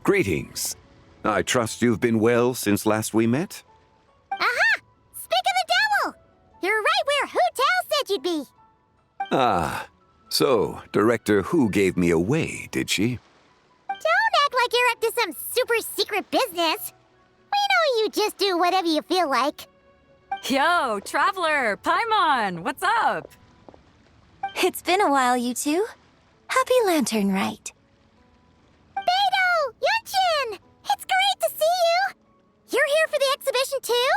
Greetings. I trust you've been well since last we met? Aha! Speak of the devil! You're right where Hu Tao said you'd be. Ah, so Director Hu gave me away, did she? Don't act like you're up to some super secret business. We know you just do whatever you feel like. Yo, Traveler, Paimon, what's up? It's been a while, you two. Happy Lantern Rite. Beidou! Yunchin! It's great to see you! You're here for the exhibition too?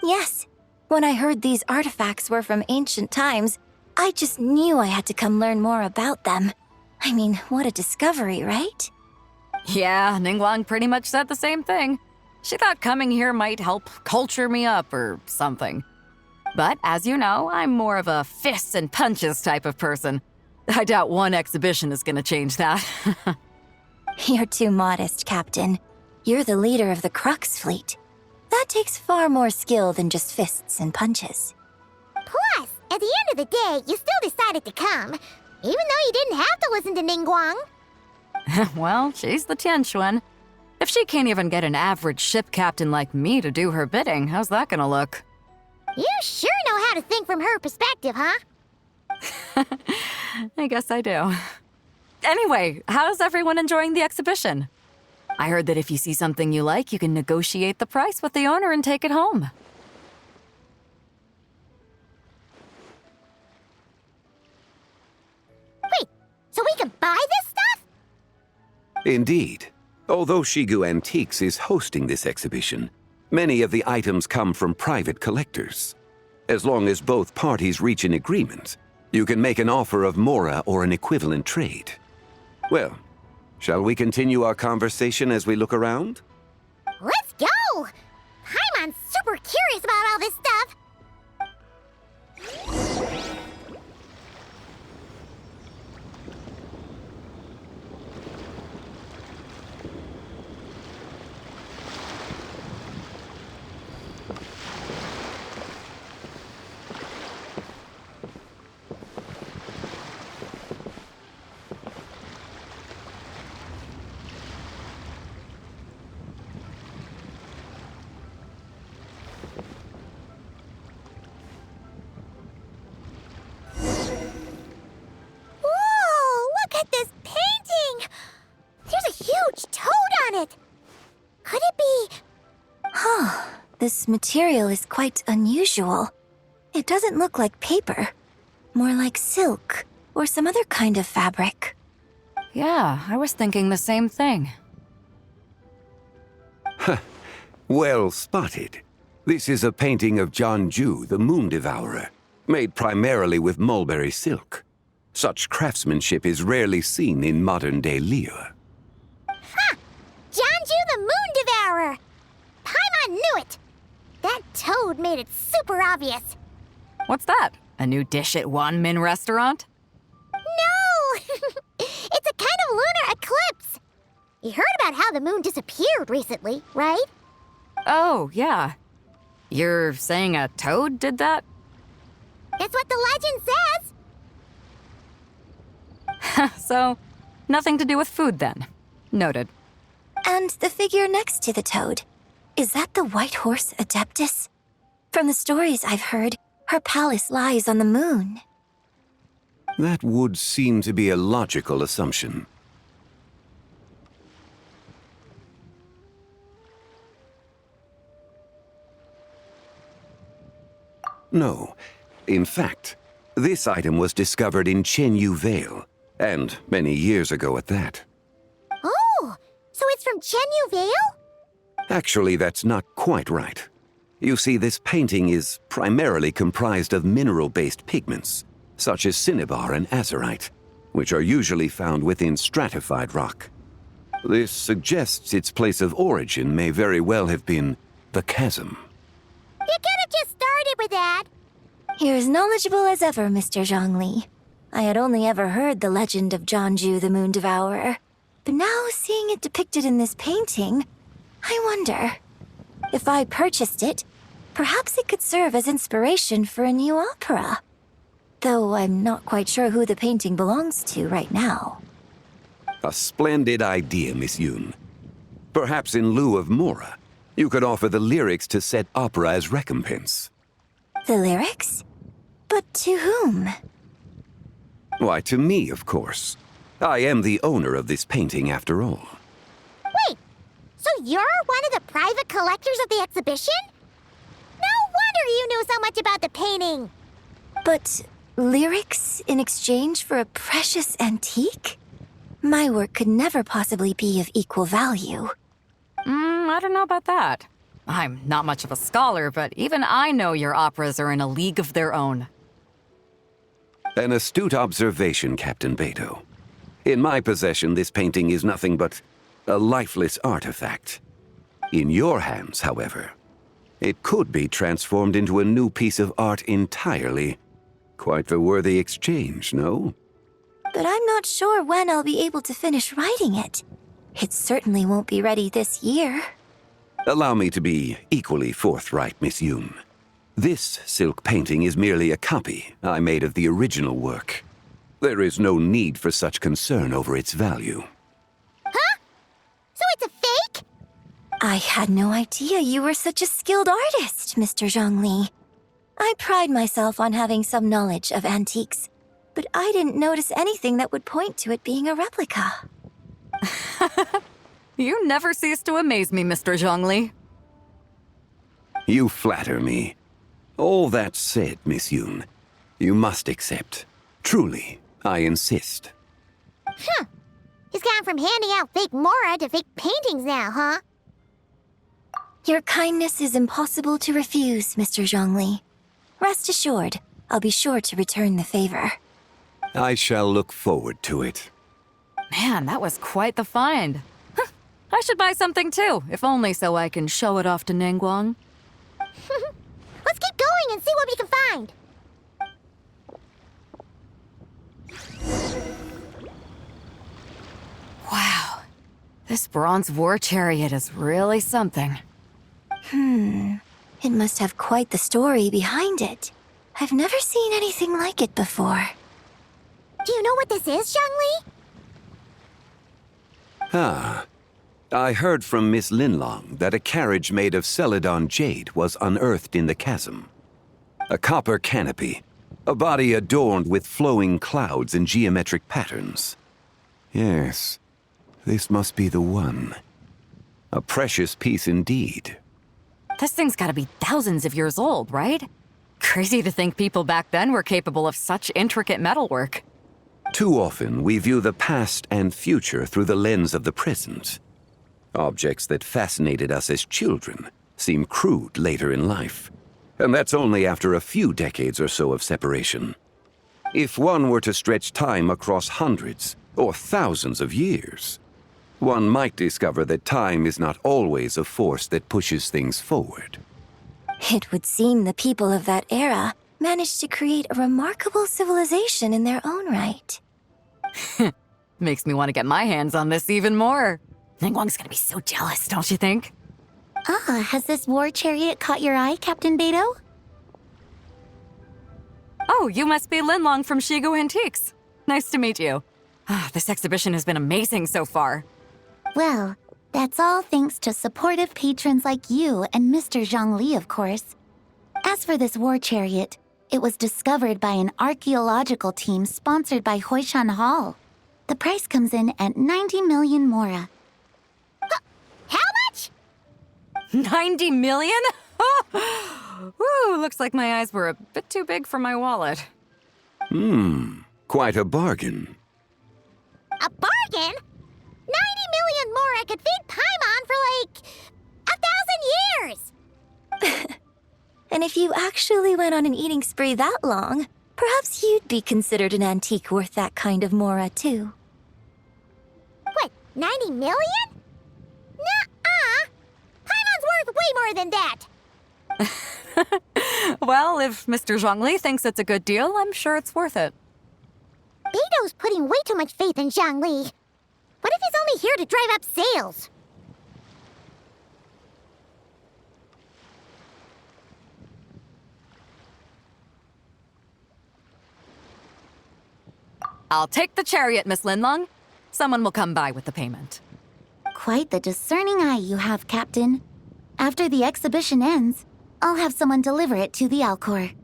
Yes. When I heard these artifacts were from ancient times, I just knew I had to come learn more about them. I mean, what a discovery, right? Yeah, Ningguang pretty much said the same thing. She thought coming here might help culture me up or something. But as you know, I'm more of a fists and punches type of person. I doubt one exhibition is gonna change that. You're too modest, Captain. You're the leader of the Crux fleet. That takes far more skill than just fists and punches. Plus, at the end of the day, you still decided to come, even though you didn't have to listen to Ningguang. Well, she's the Tianquan. If she can't even get an average ship captain like me to do her bidding, how's that gonna look? You sure know how to think from her perspective, huh? I guess I do. Anyway, how's everyone enjoying the exhibition? I heard that if you see something you like, you can negotiate the price with the owner and take it home. Wait, so we can buy this stuff? Indeed. Although Shigu Antiques is hosting this exhibition, many of the items come from private collectors. As long as both parties reach an agreement, you can make an offer of mora or an equivalent trade. Well, shall we continue our conversation as we look around? Let's go! Paimon's super curious about all this stuff. Whoa, look at this painting! There's a huge toad on it. Could it be... Huh. This material is quite unusual. It doesn't look like paper. More like silk, or some other kind of fabric. Yeah, I was thinking the same thing. Well spotted. This is a painting of Jianju, the Moon Devourer, made primarily with mulberry silk. Such craftsmanship is rarely seen in modern-day Liyue. Ha! Jianju the Moon Devourer! Paimon knew it! That toad made it super obvious. What's that? A new dish at Wanmin restaurant? No! It's a kind of lunar eclipse. You heard about how the moon disappeared recently, right? Oh, yeah. You're saying a toad did that? It's what the legend says. So, nothing to do with food then. Noted. And the figure next to the toad. Is that the white horse Adeptus? From the stories I've heard, her palace lies on the moon. That would seem to be a logical assumption. No. In fact, this item was discovered in Chenyu Vale, and many years ago at that. Oh, so it's from Chenyu Vale? Actually, that's not quite right. You see, this painting is primarily comprised of mineral-based pigments, such as cinnabar and azurite, which are usually found within stratified rock. This suggests its place of origin may very well have been the chasm. You could've just started with that. You're as knowledgeable as ever, Mr. Zhongli. I had only ever heard the legend of Jianju the Moon Devourer, but now seeing it depicted in this painting, I wonder... If I purchased it, perhaps it could serve as inspiration for a new opera. Though I'm not quite sure who the painting belongs to right now. A splendid idea, Miss Yoon. Perhaps in lieu of Mora, you could offer the lyrics to said opera as recompense. The lyrics? But to whom? Why, to me, of course. I am the owner of this painting, after all. Wait, so you're one of the private collectors of the exhibition? No wonder you knew so much about the painting. But lyrics in exchange for a precious antique? My work could never possibly be of equal value. I don't know about that. I'm not much of a scholar, but even I know your operas are in a league of their own. An astute observation, Captain Beto. In my possession, this painting is nothing but a lifeless artifact. In your hands, however, it could be transformed into a new piece of art entirely. Quite the worthy exchange, no? But I'm not sure when I'll be able to finish writing it. It certainly won't be ready this year. Allow me to be equally forthright, Miss Yoon. This silk painting is merely a copy I made of the original work. There is no need for such concern over its value. Huh? So it's a fake? I had no idea you were such a skilled artist, Mr. Zhongli. I pride myself on having some knowledge of antiques, but I didn't notice anything that would point to it being a replica. You never cease to amaze me, Mr. Zhongli. You flatter me. All that said, Miss Yoon, you must accept. Truly, I insist. Huh. He's gone from handing out fake Mora to fake paintings now, huh? Your kindness is impossible to refuse, Mr. Zhongli. Rest assured, I'll be sure to return the favor. I shall look forward to it. Man, that was quite the find. Huh, I should buy something too, if only so I can show it off to Ningguang. Let's keep going and see what we can find. Wow, this bronze war chariot is really something. It must have quite the story behind it. I've never seen anything like it before. Do you know what this is, Zhongli? Ah. I heard from Miss Linlong that a carriage made of Celadon jade was unearthed in the chasm. A copper canopy, a body adorned with flowing clouds and geometric patterns. Yes, this must be the one. A precious piece indeed. This thing's gotta be thousands of years old, right? Crazy to think people back then were capable of such intricate metalwork. Too often, we view the past and future through the lens of the present. Objects that fascinated us as children seem crude later in life. And that's only after a few decades or so of separation. If one were to stretch time across hundreds or thousands of years, one might discover that time is not always a force that pushes things forward. It would seem the people of that era managed to create a remarkable civilization in their own right. Makes me want to get my hands on this even more. Ningguang's gonna be so jealous, don't you think? Ah, has this war chariot caught your eye, Captain Beto? Oh, you must be Linlong from Shigu Antiques. Nice to meet you. This exhibition has been amazing so far. Well, that's all thanks to supportive patrons like you and Mr. Zhongli, of course. As for this war chariot, it was discovered by an archaeological team sponsored by Hoishan Hall. The price comes in at 90 million Mora. How much? 90 million? Woo, looks like my eyes were a bit too big for my wallet. Quite a bargain. A bargain? 90 million Mora could feed Paimon for like 1,000 years! And if you actually went on an eating spree that long, perhaps you'd be considered an antique worth that kind of Mora, too. What, 90 million? Nuh-uh! Paimon's worth way more than that! Well, if Mr. Zhongli thinks it's a good deal, I'm sure it's worth it. Beto's putting way too much faith in Zhongli. What if he's only here to drive up sales? I'll take the chariot, Miss Linlong. someone will come by with the payment. Quite the discerning eye you have, Captain. After the exhibition ends, I'll have someone deliver it to the Alcor.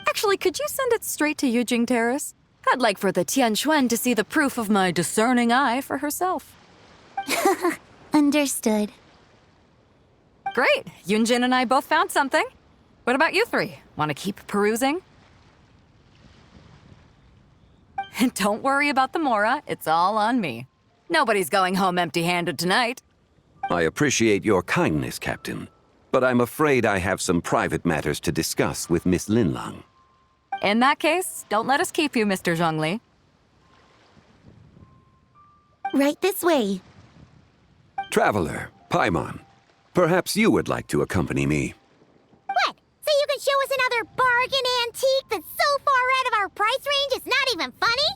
Actually, could you send it straight to Yujing Terrace? I'd like for the Tianquan to see the proof of my discerning eye for herself. Understood. Great! Yunjin and I both found something. What about you three? Want to keep perusing? And don't worry about the Mora, it's all on me. Nobody's going home empty-handed tonight. I appreciate your kindness, Captain, but I'm afraid I have some private matters to discuss with Miss Linlang. In that case, don't let us keep you, Mr. Zhongli. Right this way. Traveler, Paimon, perhaps you would like to accompany me. What? So you can show us another bargain antique that's so far out of our price range it's not even funny?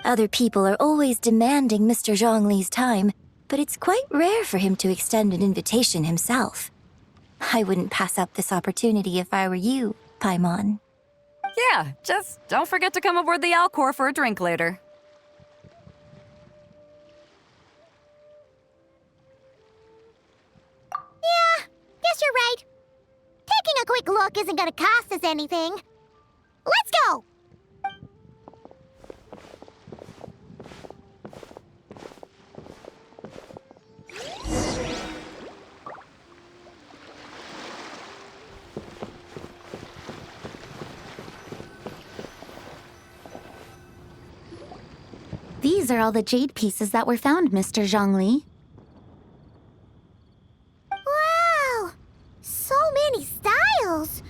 Other people are always demanding Mr. Zhongli's time, but it's quite rare for him to extend an invitation himself. I wouldn't pass up this opportunity if I were you, Paimon. Yeah, just don't forget to come aboard the Alcor for a drink later. Yeah, guess you're right. Taking a quick look isn't gonna cost us anything. Let's go! These are all the jade pieces that were found, Mr. Zhongli. Wow! So many styles!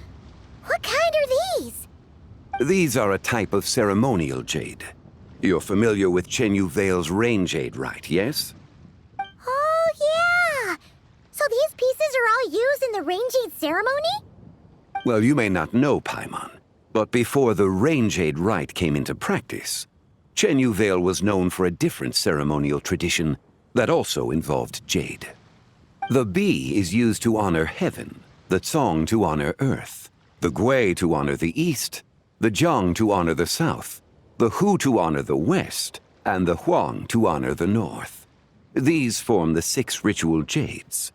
What kind are these? These are a type of ceremonial jade. You're familiar with Chenyu Vale's rain jade, right, yes? Oh, yeah! So these pieces are all used in the rain jade ceremony? Well, you may not know, Paimon, but before the rain jade rite came into practice, Chenyu Vale was known for a different ceremonial tradition that also involved jade. The bee is used to honor heaven, the Tsong to honor earth, the Gui to honor the east, the Jiang to honor the south, the Hu to honor the west, and the Huang to honor the north. These form the 6 ritual jades.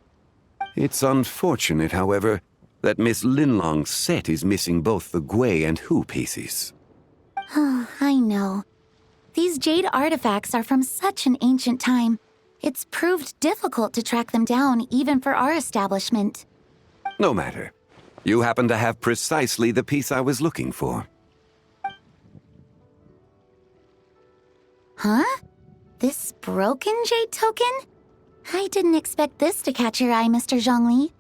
It's unfortunate, however, that Miss Linlong's set is missing both the Gui and Hu pieces. Oh, I know. These jade artifacts are from such an ancient time. It's proved difficult to track them down, even for our establishment. No matter. You happen to have precisely the piece I was looking for. Huh? This broken jade token? I didn't expect this to catch your eye, Mr. Zhongli.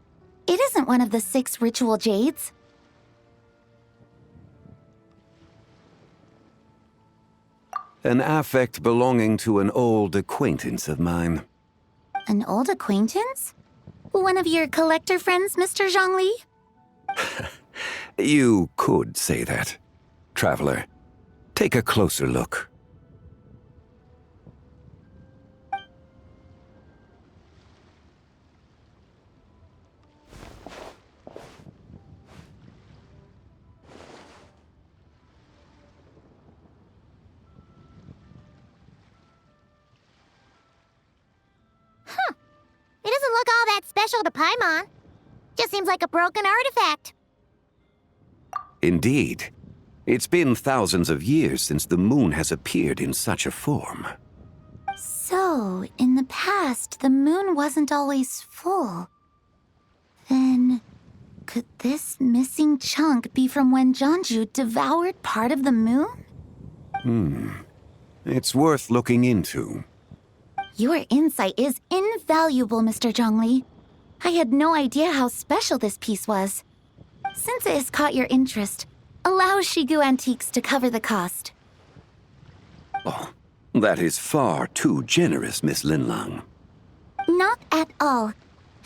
It isn't one of the 6 ritual jades. An affect belonging to an old acquaintance of mine. An old acquaintance? One of your collector friends, Mr. Zhongli? You could say that. Traveler, take a closer look. It doesn't look all that special to Paimon. Just seems like a broken artifact. Indeed. It's been thousands of years since the moon has appeared in such a form. So, in the past, the moon wasn't always full. Then, could this missing chunk be from when Jianzhu devoured part of the moon? It's worth looking into. Your insight is invaluable, Mr. Zhongli. I had no idea how special this piece was. Since it has caught your interest, allow Shigu Antiques to cover the cost. Oh, that is far too generous, Miss Linlang. Not at all.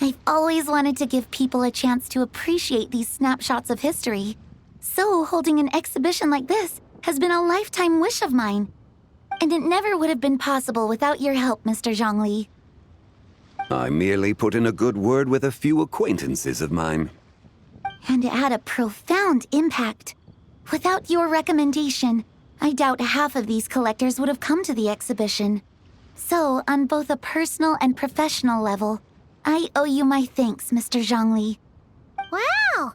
I've always wanted to give people a chance to appreciate these snapshots of history. So holding an exhibition like this has been a lifetime wish of mine. And it never would have been possible without your help, Mr. Zhongli. I merely put in a good word with a few acquaintances of mine. And it had a profound impact. Without your recommendation, I doubt half of these collectors would have come to the exhibition. So, on both a personal and professional level, I owe you my thanks, Mr. Zhongli. Wow!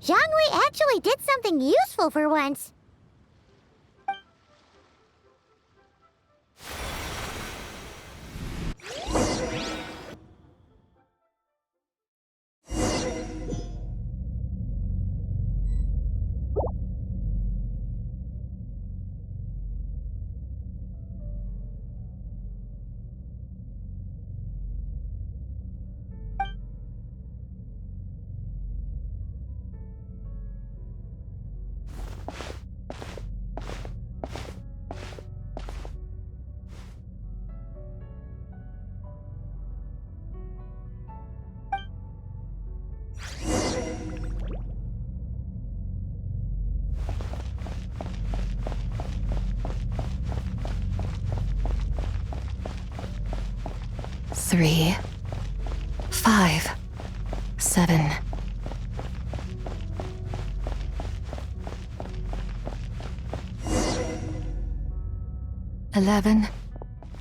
Zhongli actually did something useful for once. Three, 5, 7. Eleven,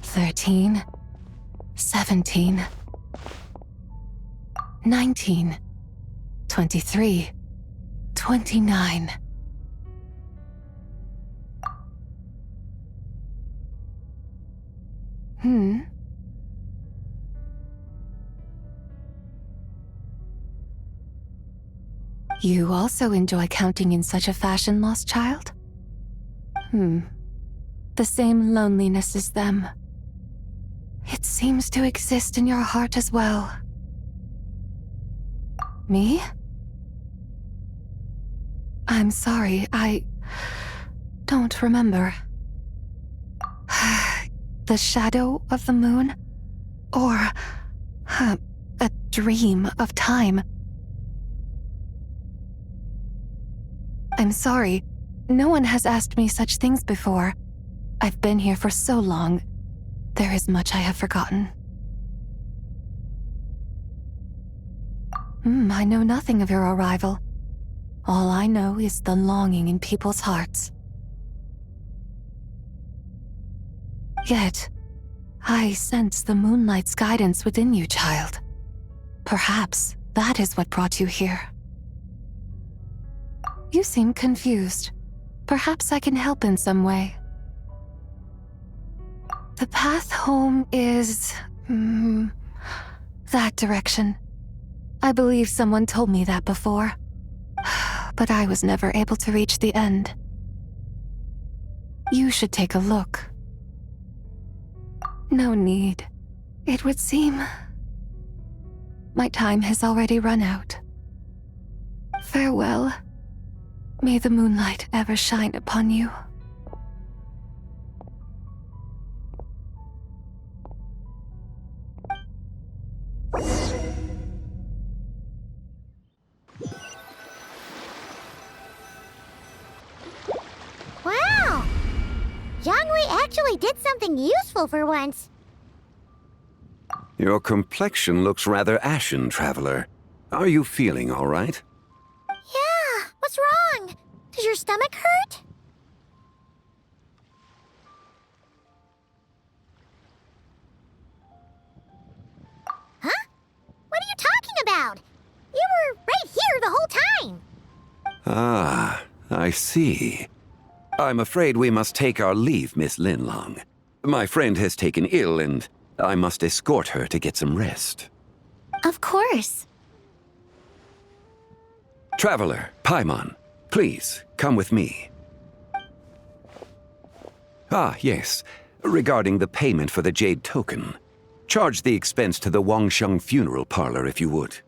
13, 17, 19, 23, 29. You also enjoy counting in such a fashion, lost child? The same loneliness as them. It seems to exist in your heart as well. Me? I'm sorry, I don't remember. The shadow of the moon? Or a dream of time? I'm sorry. No one has asked me such things before. I've been here for so long. There is much I have forgotten. I know nothing of your arrival. All I know is the longing in people's hearts. Yet, I sense the moonlight's guidance within you, child. Perhaps that is what brought you here. You seem confused. Perhaps I can help in some way. The path home is... that direction. I believe someone told me that before. But I was never able to reach the end. You should take a look. No need. It would seem... my time has already run out. Farewell. May the moonlight ever shine upon you. Wow! Zhongli actually did something useful for once. Your complexion looks rather ashen, traveler. Are you feeling all right? Yeah, what's wrong? Does your stomach hurt? Huh? What are you talking about? You were right here the whole time. Ah, I see. I'm afraid we must take our leave, Miss Linlong. My friend has taken ill and I must escort her to get some rest. Of course. Traveler, Paimon, please, come with me. Ah, yes. Regarding the payment for the jade token. Charge the expense to the Wangsheng funeral parlor if you would.